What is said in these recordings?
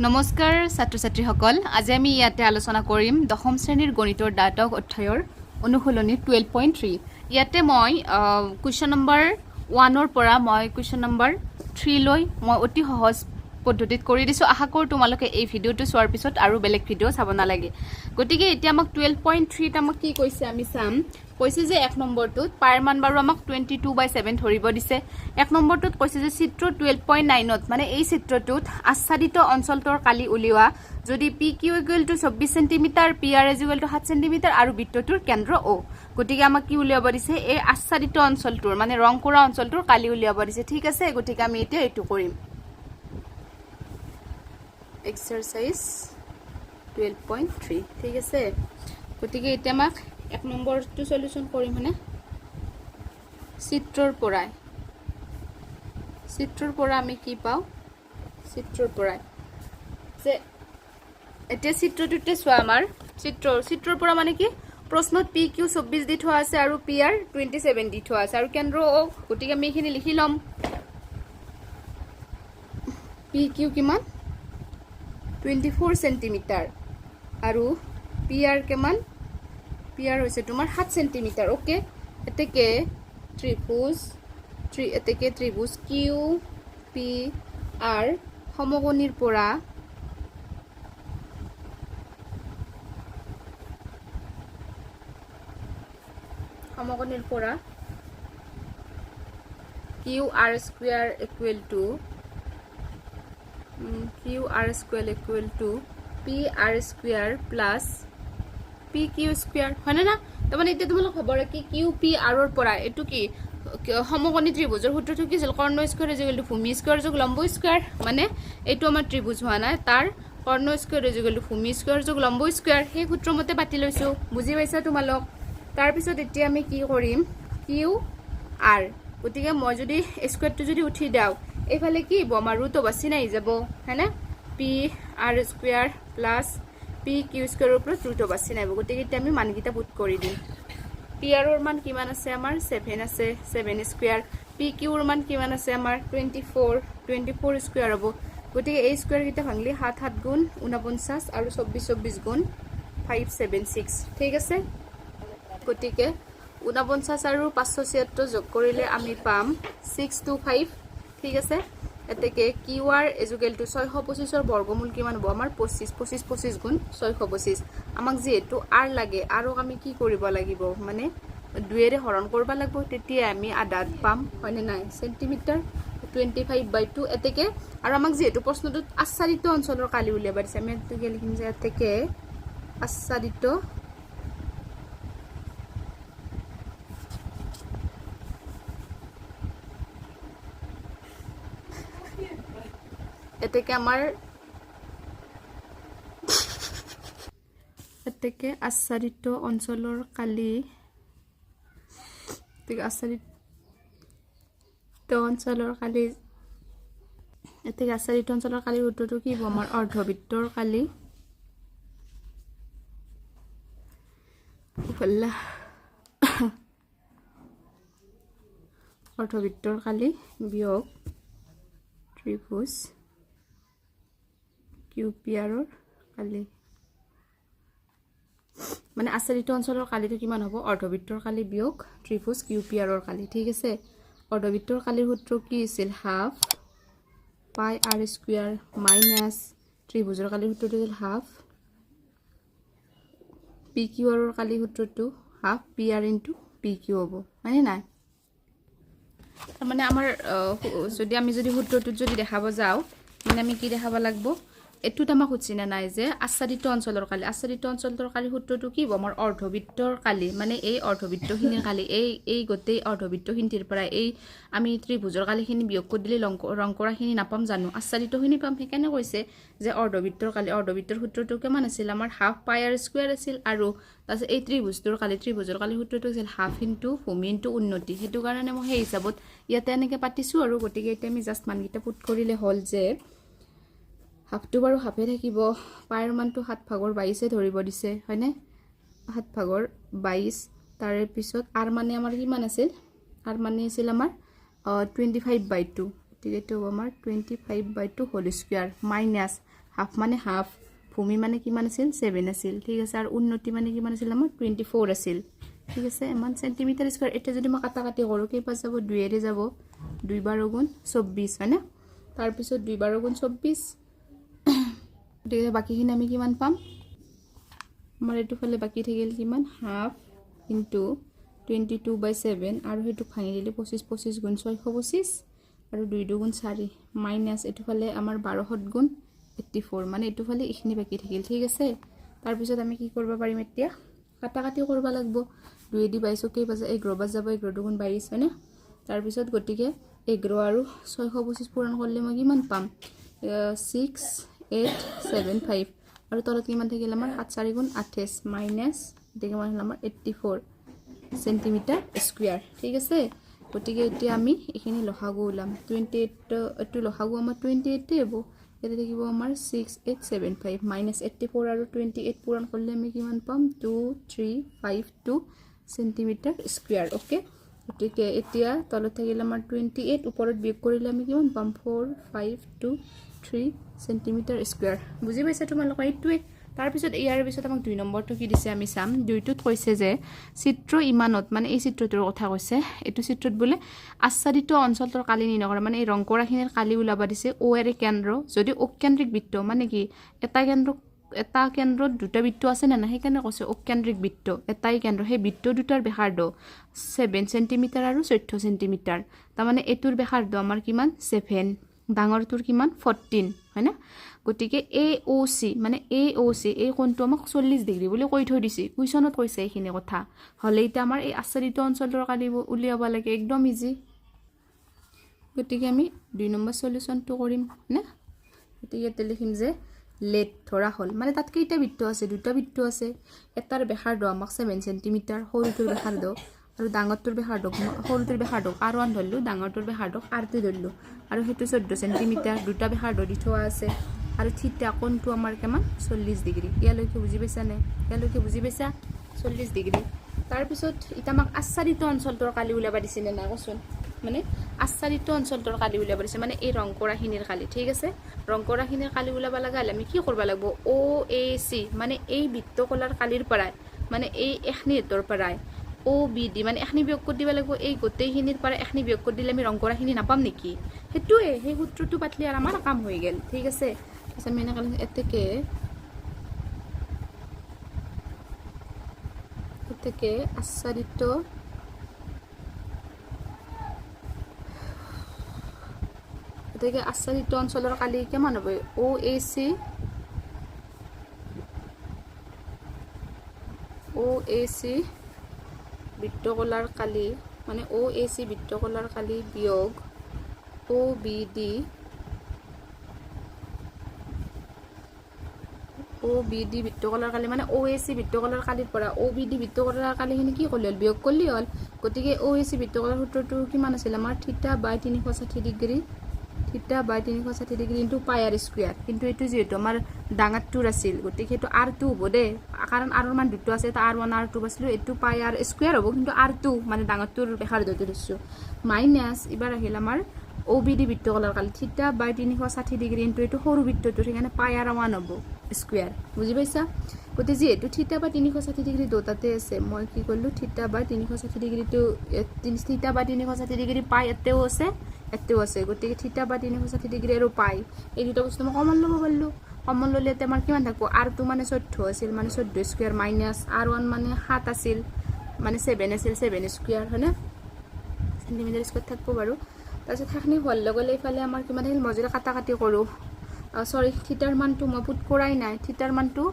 নমস্কাৰ ছাত্ৰ ছাত্ৰীসকল আজি আমি ইয়াতে আলোচনা কৰিম দশম শ্ৰেণীৰ গণিতৰ দ্বাদশ অধ্যায়ৰ অনুশীলনী 12.3 ইয়াতে মই কোৱেশ্চন নম্বৰ 1 ৰ পৰা মই কোৱেশ্চন নম্বৰ 3 লৈ মই অতি সহজ পদ্ধতিত কৰি দিছো আশা কৰো তোমালোকে এই ভিডিওটো চোৱাৰ পিছত আৰু বেলেগ ভিডিও চাব নালাগে গতিকে এতিয়া আমাক 12.3 ত আমাক কি কৈছে আমি চাম কৈছে যে এক নম্বৰটোত পাইৰ মান বাৰু আমাক 22/7 ধৰিব দিছে এক নম্বৰটোত কৈছে যে চিত্ৰ 12.9 ত মানে এই চিত্ৰটোত আচ্ছাদিত অঞ্চলটোৰ কালি উলিওৱা যদি PQ = 24 সেমি PR = 7 সেমি আৰু বৃত্তটোৰ কেন্দ্ৰ O গতিকে আমাক কি উলিয়াব দিছে এই আচ্ছাদিত অঞ্চলটোৰ মানে ৰং কৰা অঞ্চলটোৰ কালি উলিয়াব দিছে ঠিক আছে গতিকে আমি এতিয়া এটো কৰিম exercise 12.3 ঠিক আছে গতিকে এতিয়া আমাক এক নম্বৰটো সলিউশন কৰিম মানে চিত্ৰৰ পৰা আমি কি পাও চিত্ৰৰ পৰা যে এতিয়া চিত্ৰটোতে চোৱা আমাৰ চিত্ৰৰ পৰা মানে কি প্ৰশ্নত PQ 24 দি থোৱা আছে আৰু PR 27 দি থোৱা আছে আৰু কেন্দ্ৰ O গতিকে আমি এখিনি লিখি লম PQ কিমান 24 সেন্টিমিটাৰ আৰু PR কিমান PR হৈছে তোমাৰ 7 সেন্টিমিটাৰ ওকে এতেকে ত্ৰিভুজ QPR সমকোণীৰ পৰা QR square equal to PR square plus PQ square হয় না তো মানে এটা তোমালোক খবৰ কি QPR ৰ পৰা এটো কি সমকোণী ত্ৰিভুজৰ সূত্ৰটো কি আছিল কৰ্ণ স্কয়াৰ = ভূমি স্কয়াৰ যোগ লম্ব স্কয়াৰ মানে এটো আমাৰ ত্ৰিভুজ হোৱা নাই তাৰ কৰ্ণ স্কয়াৰ = ভূমি স্কয়াৰ যোগ লম্ব স্কয়াৰ সেই সূত্ৰ মতে পাতি লৈছো বুজি পাইছা তোমালোক তাৰ পিছত এতিয়া আমি কি কৰিম QR গতিকে মই যদি স্কয়াৰটো যদি উঠি দাও এইফালে কি হ'ব আমাৰ ৰুট বাছি নাই যাব হয়না PR square plus PQ square ওপৰত ৰুট বাছি নাইব গতিকে এতিয়া আমি মানকিটা পুট কৰি দিম PR ৰ মান কিমান আছে আমাৰ 7 আছে 7 স্কয়াৰ PQ ৰ মান কিমান আছে আমাৰ 24 স্কয়াৰ হ'ব গতিকে এই স্কয়াৰ কিটা ভাঙলি 7 7 গুণ 49 আৰু 24 গুণ 576 ঠিক আছে গতিকে 49 আৰু 576 যোগ কৰিলে আমি পাম 625 ঠিক আছে এতেকে QR = 625 ৰ বৰ্গমূল কিমান হ'ব আমাৰ 25 গুণ 625 আমাক যেহেতু R লাগে আৰু আমি কি কৰিব লাগিব মানে 2 ৰে হৰণ কৰিব লাগিব তেতিয়া আমি আধাত পাম হয়নে নাই সেন্টিমিটাৰ 25/2 এতেকে আৰু আমাক যেহেতু প্ৰশ্নটোত আচ্ছাদিত অঞ্চলৰ কালি উলিয়াব দিছে আমি এতেকে লিখিম যে এতেকে আচ্ছাদিত এতেকে আমাৰ এতেকে আচ্ছাদিত অঞ্চলৰ কালি সূত্ৰটো কি হ'ব আমাৰ অৰ্ধবৃত্তৰ কালি বিয়োগ ত্ৰিভুজ QPR ৰ কালি মানে আচ্ছাদিত অঞ্চলৰ কালিটো কিমান হ'ব অৰ্ধবৃত্তৰ কালি বিয়োগ ত্ৰিভুজ QPR ৰ কালি ঠিক আছে অৰ্ধবৃত্তৰ কালিৰ সূত্ৰ কি আছিল হাফ পাই R স্কয়াৰ মাইনাস ত্ৰিভুজৰ কালিৰ সূত্ৰটো আছিল হাফ PQ ৰ কালিৰ সূত্ৰটো হাফ PR * PQ হ'ব মানে নাই মানে আমাৰ যদি আমি সূত্ৰটোত যদি দেখাব যাও মানে আমি কি দেখাব লাগিব এটুত আমাক খুচিনা নাই যে আচ্ছাদিত অঞ্চলৰ কালি সূত্ৰটো কি হ'ব আমাৰ অৰ্ধবৃত্তৰ কালি মানে এই অৰ্ধবৃত্তখিনিৰ কালি এই গোটেই অৰ্ধবৃত্তখিনিৰ পৰা এই আমি ত্ৰিভুজৰ কালিখিনি বিয়োগ কৰি দিলে ৰং কৰাখিনি নাপাম জানো আচ্ছাদিতখিনি পাম সেইকাৰণে কৈছে যে অৰ্ধবৃত্তৰ সূত্ৰটো কিমান আছিল আমাৰ হাফ পাই R স্কয়াৰ আছিল আৰু তাৰপিছত এই ত্ৰিভুজৰ কালি সূত্ৰটো আছিল হাফ * ভূমি * উন্নতি সেইটো কাৰণে মই সেই হিচাপত ইয়াতে এনেকৈ পাতিছো আৰু গতিকে এতিয়া আমি জাস্ট মানকিটা পুট কৰিলে হ'ল যে হাফটো বাৰু হাফে থাকিব পাইৰ মানটো 7/22 ধৰিব দিছে হয়নে 7/22 তাৰে পিছত R মানে আমাৰ কিমান আছিল R মানে আছিল আমাৰ 25/2 গতিকে এইটো আমাৰ 25/2 হোল স্কয়াৰ মাইনাস হাফ মানে হাফ ভূমি মানে কিমান আছিল 7 আছিল ঠিক আছে আৰু উন্নতি মানে কিমান আছিল আমাৰ 24 আছিল ঠিক আছে ইমান সেন্টিমিটাৰ স্কয়াৰ এটা যদি মই কাটাকাটি কৰো কি পাছ যাব 2 এৰে যাব 2 * 24 হয় না তাৰ পিছত 2 * 24 দেখে বাকিখিনি আমি কিমান পাম আমাৰ এটো ফলে বাকি থাকিল কিমান হাফ ইনটু 22/7 আৰু হেতু ভাঙি দিলে 25 25 গুণ 625 আৰু 2 2 গুণ 4 মাইনাস এটো ফলে আমাৰ 12 গুণ 84 মানে এটো ফলে ইখিনি বাকি থাকিল ঠিক আছে তাৰ পিছত আমি কি কৰিব পাৰিম এতিয়া কাটাকাটি কৰিব লাগিব 2 দি 22 কে পাছে 11 বাজ যাব 11 গুণ 22 হয় না তাৰ পিছত গটিকে 11 আৰু 625 পূৰণ কৰিলে মই কিমান পাম 6875 আৰু তলত কিমান থাকিল আমাৰ 7 4 গুণ 28 মাইনাস এটাকে মানে আমাৰ 84 সেন্টিমিটার স্কয়ার ঠিক আছে গটিকে এতিয়া আমি এখিনি লহাগু উলাম 28 এটো লহাগু আমাৰ 28 হ'ব এটা দেখিব আমাৰ 6875 মাইনাস 84 আৰু 28 পূৰণ কৰিলে আমি কিমান পাম 2352 সেন্টিমিটাৰ স্কয়াৰ ওকে গটিকে এতিয়া তলত থাকিল আমাৰ 28 ওপৰত বিয়োগ কৰিলে আমি কিমান পাম 4523 সেন্টিমিটাৰ স্কয়াৰ বুজি পাইছা তোমালোক এইটোৱে তাৰ পিছত ইয়াৰ পিছত আমাক 2 নম্বৰটো কি দিছে আমি চাম দুইটোত কৈছে যে চিত্ৰ ইমানত মানে এই চিত্ৰটোৰ কথা কৈছে এটো চিত্ৰত বলে আচ্ছাদিত অঞ্চলটোৰ কালি নিৰ্ণয় মানে এই ৰংকৰাখিনিৰ কালি উলাবা দিছে ও এৰ কেন্দ্ৰ যদি অকেন্দ্ৰিক বৃত্ত মানে কি এটা কেন্দ্ৰত দুটা বৃত্ত আছে না সেইকাৰণে কৈছে অকেন্দ্ৰিক বৃত্ত এটাই কেন্দ্ৰ সেই বৃত্ত দুটাৰ ব্যাসাৰ্ধ 7 সেন্টিমিটাৰ আৰু 14 সেন্টিমিটাৰ তাৰ মানে এটোৰ ব্যাসাৰ্ধ আমাৰ কিমান 7 ডাঙৰটোৰ কিমান 14 হয় না গটিকে AOC মানে AOC এই কোণটো আমাক 40 ডিগ্ৰী বুলি কৈ থৈ দিছি কুৱেশ্যনত কৈছে এইখিনি কথা হলে এটা আমাৰ এই আচ্ছাদিত অঞ্চলটোৰ কালি উলিয়াব লাগে একদম ইজি গটিকে আমি 2 নম্বৰ সলিউশনটো কৰিম না গটিকে এতে লিখিম যে লেট ধৰা হল মানে তাত কেইটা বৃত্ত আছে দুটা বৃত্ত আছে এটাৰ ব্যাসাৰ্ধ আমাক 7 সেন্টিমিটাৰ সৰুটোৰ ব্যাসাৰ্ধ আৰু ডাঙৰটোৰ ব্যাসাৰ্ধ সৰুটোৰ ব্যাসাৰ্ধ R1 ধৰলো ডাঙৰটোৰ ব্যাসাৰ্ধ R2 ধৰলো আৰু হেতু 14 সেন্টিমিটাৰ দুটা ব্যাসাৰ্ধ দি থোৱা আছে আৰু থিটা কোণটো আমাৰ কিমান 40 ডিগ্ৰী ইয়ালৈকে বুজি পাইছা নে ইয়ালৈকে বুজি পাইছা 40 ডিগ্ৰী তাৰ পিছত ইটা আমাক আচ্ছাদিত অঞ্চলটোৰ কালি উলাবা দিছে নে না কোন মানে আচ্ছাদিত অঞ্চলটোৰ কালি উলাবা দিছে মানে এই ৰংকৰাখিনিৰ কালি ঠিক আছে ৰংকৰাখিনিৰ কালি উলাবা লাগালে আমি কি কৰিব লাগিব OAC মানে এই বৃত্তকলাৰ কালিৰ পৰাই মানে এই এখনিতৰ পৰাই OBD মানে এখনি বিয়োগ কৰি দিব লাগিব এই গোটেইখিনিৰ পৰা এখনি বিয়োগ কৰি দিলে আমি ৰংকৰাখিনি নাপাম নেকি হেতুৱে সেই সূত্ৰটো পাতলি আৰু আমাৰ কাম হৈ গেল ঠিক আছে আচ্ছা মেনা কাল এতেকে আচ্ছাদিত অঞ্চলৰ কালি কিমান হ'ব OAC বৃত্তকলাৰ কালি মানে OAC বৃত্তকলাৰ কালি বিয়োগ OBD বৃত্তকলাৰ কালি মানে OAC বৃত্তকলাৰ কালিৰ পৰা OBD বৃত্তকলাৰ কালিখিনি কি কৰিলে বিয়োগ কৰিলে হল গতিকে OAC বৃত্তকলাৰ সূত্ৰটো কিমান আছিল আমাৰ θ/360 degree θ/360 degree into pi r square কিন্তু এটো যেটো আমাৰ ডাঙৰটোৰ আছিল গতিকে এটো r2 হ'ব দে কাৰণ r ৰ মান দুটো আছে তা r1 r2 বাছলো এটো পাই r স্কয়াৰ হ'ব কিন্তু r2 মানে ডাঙৰটোৰ ব্যাসাৰ্ধটো দিছো মাইনাস এবাৰ আহিল আমাৰ OBD বৃত্তকলাৰ কালি θ/360 ডিগ্ৰী ইনটু এটো সৰু বৃত্তটো সেইকাৰণে পাই r1 হ'ব স্কয়াৰ বুজি পাইছা গতি যেটো θ/360 ডিগ্ৰী দুটাতে আছে মই কি কৰিলো θ/360 ডিগ্ৰীটো θ/360 ডিগ্ৰী পাই এতেও আছে গতিকে θ/360 ডিগ্ৰী আৰু পাই এই দুটা বস্তু মই কমন লব পাৰলো কমন ললে তে আমাৰ কিমান থাকব r2 মানে 14 আছিল মানে 14 স্কয়াৰ মাইনাস r1 মানে 7 আছিল মানে 7 আছিল 7 স্কয়াৰ হয়নে সেন্টিমিটাৰ স্কয়াৰ থাকব বাৰু তাৰপিছত থাকনি হল লগলে ইফালে আমাৰ কিমান আহিল মজুৰা কাটাকাটি কৰো সৰি থিটাৰ মানটো মই পুট কৰাই নাই থিটাৰ মানটো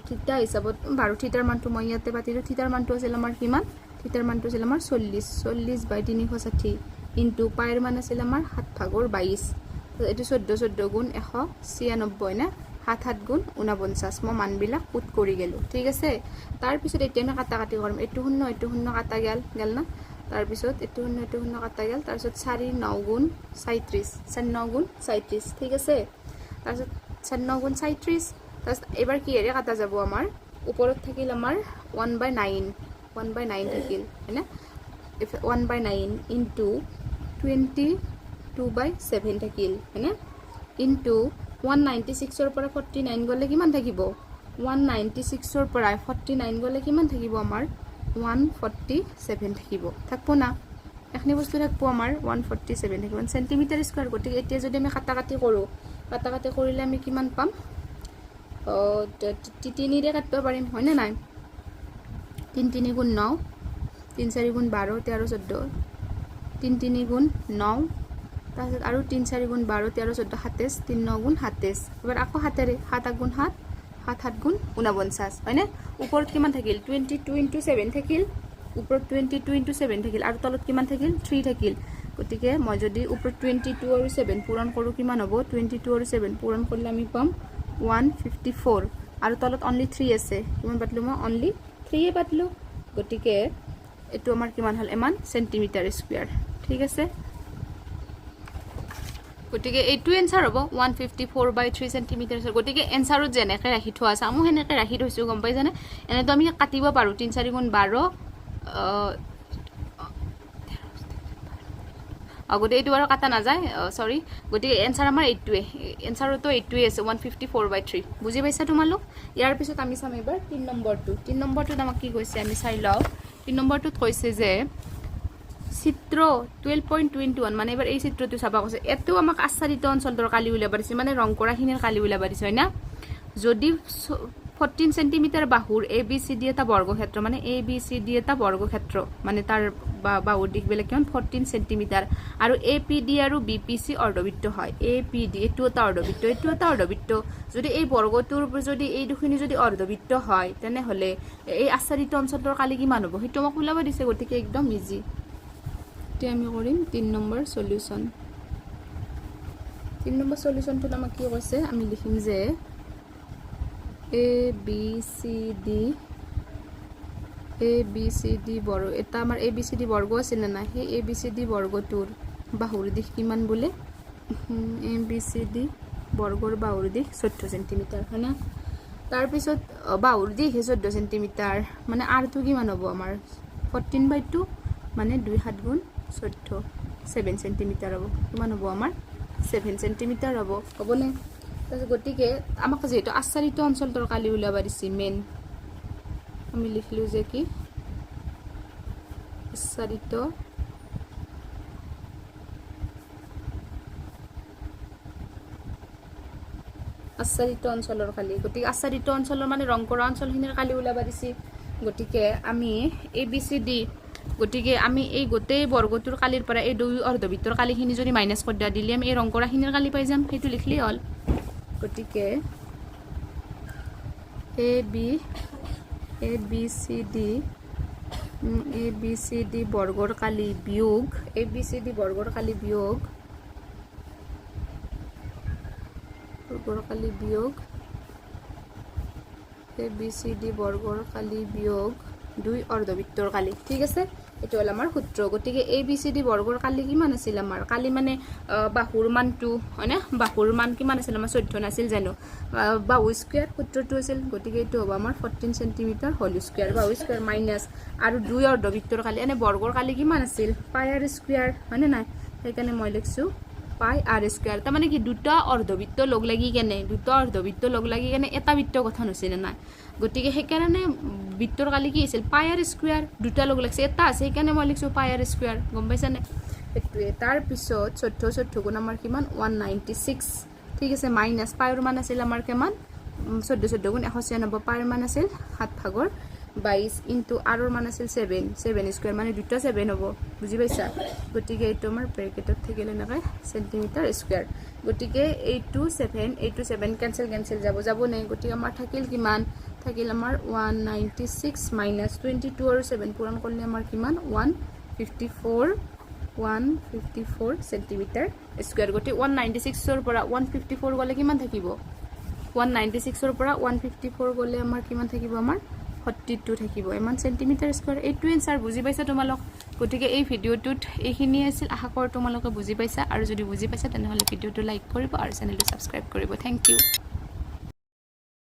থিটা হিচাপত বাৰু থিটাৰ মানটো মই ইয়াতে পাতিলো থিটাৰ মানটো আছিল আমাৰ কিমান থিটাৰ মানটো আছিল আমাৰ 40/360 ইনটু পাইৰ মান আছিল আমাৰ 7/22 তো এটো 14 গুণ 196 না 7 গুণ 49 মই মানবিলাক পুট কৰি গেলো ঠিক আছে তাৰ পিছত এতিয়া আমি কাটাকাটি কৰিম এটো শূন্য কাটা গেল না তাৰ পিছত এটো শূন্য কাটা গেল তাৰ পিছত 4 9 গুণ 37 ঠিক আছে তাৰ পিছত 4 9 গুণ 37 তাৰপিছত এবাৰ কি এৰে কাটা যাব আমাৰ ওপৰত থাকিল আমাৰ 1/9 থাকিল हैना 1/9 ইনটু 22/7 থাকিল हैना ইনটু 196 ৰ পৰা 49 গলে কিমান থাকিব 196 ৰ পৰা 49 গলে কিমান থাকিব আমাৰ 147 থাকিব থাকবো না এখনি বস্তু থাকবো আমাৰ 147 থাকিব সেন্টিমিটাৰ স্কয়াৰ গতিকে এতিয়া যদি আমি কাটাকাটি কৰো কাটাকাটি কৰিলে আমি কিমান পাম 3 ৰে কাটব পাৰিম হয় না নাই 3 3 গুণ 9 3 4 গুণ 12 13 14 3 3 গুণ 9 তাৰপিছত আৰু 3 4 গুণ 12 13 14 27 3 9 গুণ 27 এবাৰ আকৌ হাতেৰে 7 গুণ 7 7 7 গুণ 49 হয়নে ওপৰত কিমান থাকিল 22 * 7 থাকিল ওপৰত 22 * 7 থাকিল আৰু তলত কিমান থাকিল 3 থাকিল গতিকে মই যদি ওপৰত 22 আৰু 7 পূৰণ কৰো কিমান হ'ব 22 আৰু 7 পূৰণ কৰিলে আমি পাম 154 আৰু তলত অনলি 3 আছে কিমান পাতলো মই অনলি 3 এ পাতলো গতিকে এটো আমাৰ কিমান হল এমান সেন্টিমিটাৰ স্কয়াৰ ঠিক আছে গতিকে এইটো এনসাৰ হ'ব 154/3 সেন্টিমিটাৰ গতিকে এনসাৰত যেনেকে ৰাখি থোৱা আছে আমু হেনেকে ৰাখি থৈছো গম পাই জানে এনে তো আমি কাটিব পাৰো 3 4 গুণ 12 আগতে এইটো আৰু কাটা না যায় সৰি গতিকে এনসাৰ আমাৰ এইটোৱে এনসাৰটো এইটোৱে আছে 154/3 বুজি পাইছা তোমালোক ইয়াৰ পিছত আমি চাম এবাৰ 3 নম্বৰটো আমাক কি কৈছে আমি চাই লও 3 নম্বৰটোত কৈছে যে চিত্ৰ 12.21 মানে এবাৰ এই চিত্ৰটো চাবা কৈছে এটো আমাক আচ্ছাদিত অঞ্চলটোৰ কালি উলিয়াব দিছে মানে ৰং কৰাখিনিৰ কালি উলিয়াব দিছে হয় না যদি 14 সেন্টিমিটাৰ বাহুৰ ABCD এটা বৰ্গক্ষেত্ৰ মানে ABCD এটা বৰ্গক্ষেত্ৰ মানে তাৰ বাহুৰ দিক বেলে কিমান 14 সেন্টিমিটাৰ আৰু APD আৰু BPC অৰ্ধবৃত্ত হয় APD এটো এটা অৰ্ধবৃত্ত যদি এই বৰ্গটোৰ যদি এই দুখিনি যদি অৰ্ধবৃত্ত হয় তেনে হলে এই আচ্ছাদিত অঞ্চলটোৰ কালি কিমান হ'ব হেতু আমাক উলিয়াব দিছে গতিকে একদম ইজি আমি কৰিম 3 নম্বৰ সলিউশন 3 নম্বৰ সলিউশনটো আমাক কি কৈছে আমি লিখিম যে ABCD বৰ্গ এটা আমাৰ ABCD বৰ্গ আছিল না সেই ABCD বৰ্গটোৰ বাহুৰ দিশ কিমান বলে ABCD বৰ্গৰ বাহুৰ দিশ 14 সেন্টিমিটাৰ হয় না তাৰ পিছত বাহুৰ দিশ 14 সেন্টিমিটাৰ মানে r টো কিমান হ'ব আমাৰ 14/2 মানে 2 7 গুণ 14 7 সেন্টিমিটাৰ হ'ব কিমান হ'ব আমাৰ 7 সেন্টিমিটাৰ হ'ব নে তাছ গতিকে আমাক যেটো আচ্ছাদিত অঞ্চলটোৰ কালি উলিয়াব দিছি মেন আমি লিখলো যে কি আচ্ছাদিত অঞ্চলৰ কালি গতিকে আচ্ছাদিত অঞ্চলৰ মানে ৰং কৰা অঞ্চলখিনিৰ কালি উলিয়াব দিছি গতিকে আমি ABCD গতিকে আমি এই গোটেই বৰ্গটোৰ কালিৰ পৰা এই দুই অৰ্ধবৃত্তৰ কালিখিনি যদি মাইনাস কৰি দিলে আমি এই ৰং কৰাখিনিৰ কালি পাই যাম হেতু লিখলি হল গতিকে ABCD বৰ্গৰ কালি বিয়োগ ABCD বৰ্গৰ কালি বিয়োগ ABCD বৰ্গৰ কালি বিয়োগ দুই অৰ্ধবৃত্তৰ কালি ঠিক আছে এটো হল আমাৰ সূত্ৰ গতিকে ABCD বৰ্গৰ কালি কিমান আছিল আমাৰ কালি মানে বাহুৰ মানটো হয়নে বাহুৰ মান কিমান আছিল আমাৰ 14 আছিল জানো বাহু স্কয়াৰ সূত্ৰটো আছিল গতিকে এটো হ'ব আমাৰ 14 সেন্টিমিটাৰ হোল স্কয়াৰ বাহু স্কয়াৰ মাইনাস আৰু দুই অৰ্ধবৃত্তৰ কালি এনে বৰ্গৰ কালি কিমান আছিল পাই r স্কয়াৰ হয়নে নাই সেইকাৰণে মই লিখছো পাই r স্কয়াৰ তাৰ মানে কি দুটা অৰ্ধবৃত্ত লগ লাগি কেনে এটা বৃত্ত গঠন হৈছে না গতিকে সেইকাৰণে বৃত্তৰ কালি কি আছিল পাই r স্কয়াৰ দুটা লগ লাগছে এটা আছে সেইকাৰণে মই লিখছো পাই r স্কয়াৰ গম পাইছা নে এটোৱে তাৰ পিছত 14 গুণ আমাৰ কিমান 196 ঠিক আছে মাইনাস পাইৰ মান আছিল আমাৰ কিমান 14 গুণ 196 পাইৰ মান আছিল 7/22 ইনটু r ৰ মান আছিল 7 স্কয়াৰ মানে দুটা 7 হ'ব বুজি পাইছা গতিকে এটো আমাৰ ব্ৰেকেটত থাকিলে নাকে সেন্টিমিটাৰ স্কয়াৰ গতিকে 7 কেনসেল যাব নাই গতিকে আমাৰ থাকিল কিমান থাকিল আমাৰ 196 মাইনাস 22 আৰু 7 পূৰণ কৰিলে আমাৰ কিমান 154 সেন্টিমিটাৰ স্কয়াৰ গতি 196 ৰ পৰা 154 গলে কিমান থাকিব 196 ৰ পৰা 154 গলে আমাৰ কিমান থাকিব আমাৰ 42 থাকিব এমান সেন্টিমিটাৰ স্কয়াৰ এইটো এনসাৰ বুজি পাইছা তোমালোক গতিকে এই ভিডিওটোত এইখিনি আছিল আশা কৰো তোমালোকে বুজি পাইছা আৰু যদি বুজি পাইছা তেনে হলে ভিডিওটো লাইক কৰিব আৰু চেনেলটো সাবস্ক্ৰাইব কৰিব থ্যাংক ইউ